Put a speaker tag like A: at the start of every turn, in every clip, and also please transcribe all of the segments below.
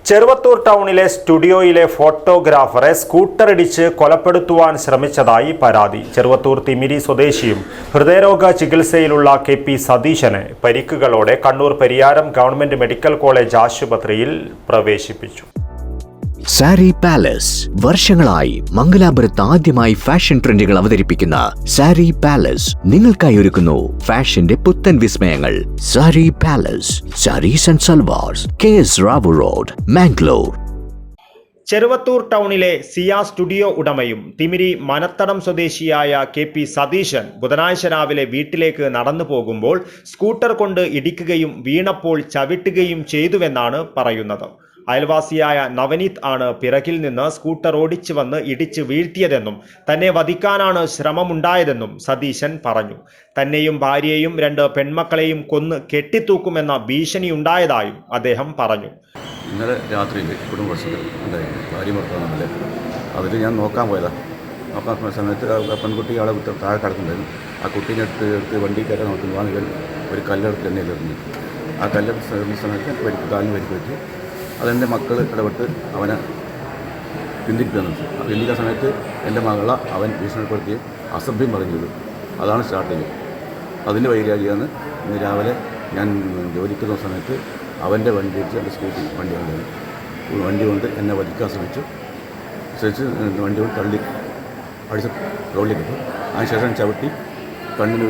A: ചെറുവത്തൂർ ടൗണിലെ സ്റ്റുഡിയോയിലെ ഫോട്ടോഗ്രാഫറെ സ്കൂട്ടറിടിച്ച് കൊലപ്പെടുത്തുവാൻ ശ്രമിച്ചതായി പരാതി. ചെറുവത്തൂർ തിമിരി സ്വദേശിയും ഹൃദയരോഗ ചികിത്സയിലുള്ള കെ.പി. സതീശനെ പരിക്കുകളോടെ Kannur Pariyaram government medical college ആശുപത്രിയിൽ പ്രവേശിപ്പിച്ചു.
B: സാരി പാലസ് വർഷങ്ങളായി മംഗലാപുരത്ത് ആദ്യമായി ഫാഷൻ ട്രെൻഡുകൾ അവതരിപ്പിക്കുന്ന സാരി പാലസ് നിങ്ങൾക്കായി ഒരുക്കുന്നു ഫാഷന്റെ പുത്തൻ വിസ്മയങ്ങൾ. Sari palace, sarees and salwars, KS Rao road, Mangalore.
A: Cheruvathur ടൗണിലെ സിയ സ്റ്റുഡിയോ ഉടമയും തിമിരി മനത്തടം സ്വദേശിയായ കെ.പി. സതീശൻ ബുധനാഴ്ച രാവിലെ വീട്ടിലേക്ക് നടന്നു പോകുമ്പോൾ സ്കൂട്ടർ കൊണ്ട് ഇടിക്കുകയും വീണപ്പോൾ ചവിട്ടുകയും ചെയ്തുവെന്നാണ് പറയുന്നത്. അയൽവാസിയായ നവനീത് ആണ് പിറകിൽ നിന്ന് സ്കൂട്ടർ ഓടിച്ചു വന്ന് ഇടിച്ച് വീഴ്ത്തിയതെന്നും തന്നെ വധിക്കാനാണ് ശ്രമമുണ്ടായതെന്നും സതീശൻ പറഞ്ഞു. തന്നെയും ഭാര്യയെയും 2 പെൺമക്കളെയും കൊന്ന് കെട്ടിത്തൂക്കുമെന്ന ഭീഷണിയുണ്ടായതായും അദ്ദേഹം പറഞ്ഞു.
C: ഇന്നലെ രാത്രിയിൽ കുടുംബപ്രശ്നത്തിൽ ഉണ്ടായിരുന്നു. ഭാര്യ ഭർത്താവിനല്ലേ, അതിൽ ഞാൻ നോക്കാൻ പോയതാണ്. നോക്കാൻ സമയത്ത് ആ പെൺകുട്ടി ആളെ താഴെ കിടക്കുന്നുണ്ടായിരുന്നു. ആ കുട്ടീനെ എടുത്ത് വണ്ടി കയറാൻ നോക്കുമ്പോൾ ഒരു കല്ലെടുത്ത് എന്നെ എറിഞ്ഞു. ആ കല്ലെടുത്ത് സമയത്ത് കാലിന് പരിക്ക് പറ്റി. അതെൻ്റെ മക്കൾ ഇടപെട്ട് അവനെ പിന്തിരിപ്പിക്കുന്നു. പിന്തിരിക്കുന്ന സമയത്ത് എൻ്റെ മകളെ അവൻ ഭീഷണിപ്പെടുത്തി അസഭ്യം പറഞ്ഞത്. അതാണ് സ്റ്റാർട്ടിങ്. അതിൻ്റെ വൈരാഗ്യമാണ് ഇന്ന് രാവിലെ ഞാൻ ജോലിക്ക് പോകുന്ന സമയത്ത് അവൻ്റെ വണ്ടി വെച്ച് എൻ്റെ സ്കൂട്ടി വണ്ടി കൊണ്ട് എന്നെ വധിക്കാൻ ശ്രമിച്ചു. വണ്ടി കൊണ്ട് തള്ളി അടിച്ച് റോഡിലേക്ക് ഇട്ടു. അതിനുശേഷം ചവിട്ടി കണ്ണിന്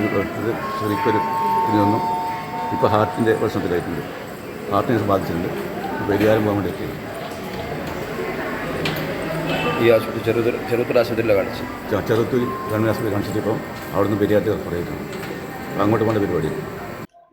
C: ശരിക്കൊരു ഇത് വന്നു. ഇപ്പോൾ ഹാർട്ടിൻ്റെ പ്രശ്നത്തിലായിട്ടുണ്ട്. ഹാർട്ടിനെ ബാധിച്ചിട്ടുണ്ട്. പരിയാരം പോകാൻ വേണ്ടി എത്തി.
D: ഈ ആശുപത്രി ചെറുത്തൂർ ആശുപത്രിയിലാണ് കാണിച്ചത്.
C: ചെറുത്തൂർ ഗവൺമെൻറ് ആശുപത്രി കാണിച്ചിട്ടിപ്പം അവിടുന്ന് പെരിയാരത്തിൽ പറയുന്നു. അങ്ങോട്ട് പോകേണ്ട പരിപാടി.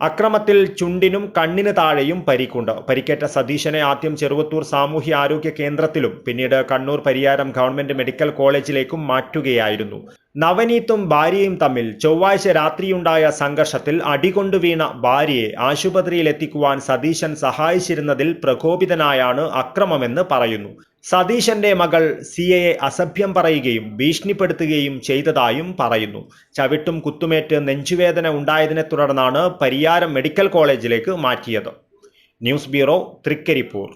A: അക്രമത്തിൽ ചുണ്ടിനും കണ്ണിന് താഴെയും പരിക്കുണ്ട്. പരിക്കേറ്റ സതീശനെ ആദ്യം ചെറുവത്തൂർ സാമൂഹ്യ ആരോഗ്യ കേന്ദ്രത്തിലും പിന്നീട് കണ്ണൂർ പരിയാരം ഗവൺമെന്റ് മെഡിക്കൽ കോളേജിലേക്കും മാറ്റുകയായിരുന്നു. നവനീത്തും ഭാര്യയും തമ്മിൽ ചൊവ്വാഴ്ച രാത്രിയുണ്ടായ സംഘർഷത്തിൽ അടികൊണ്ടു വീണ ഭാര്യയെ ആശുപത്രിയിൽ എത്തിക്കുവാൻ സതീശൻ സഹായിച്ചിരുന്നതിൽ പ്രകോപിതനായാണ് അക്രമമെന്ന് പറയുന്നു. സതീശന്റെ മകൾ സിയയെ അസഭ്യം പറയുകയും ഭീഷണിപ്പെടുത്തുകയും ചെയ്തതായും പറയുന്നു. ചവിട്ടും കുത്തുമേറ്റ് നെഞ്ചുവേദന ഉണ്ടായതിനെ തുടർന്നാണ് പരിയാരം മെഡിക്കൽ കോളേജിലേക്ക് മാറ്റിയത്. News bureau, Trikaripur.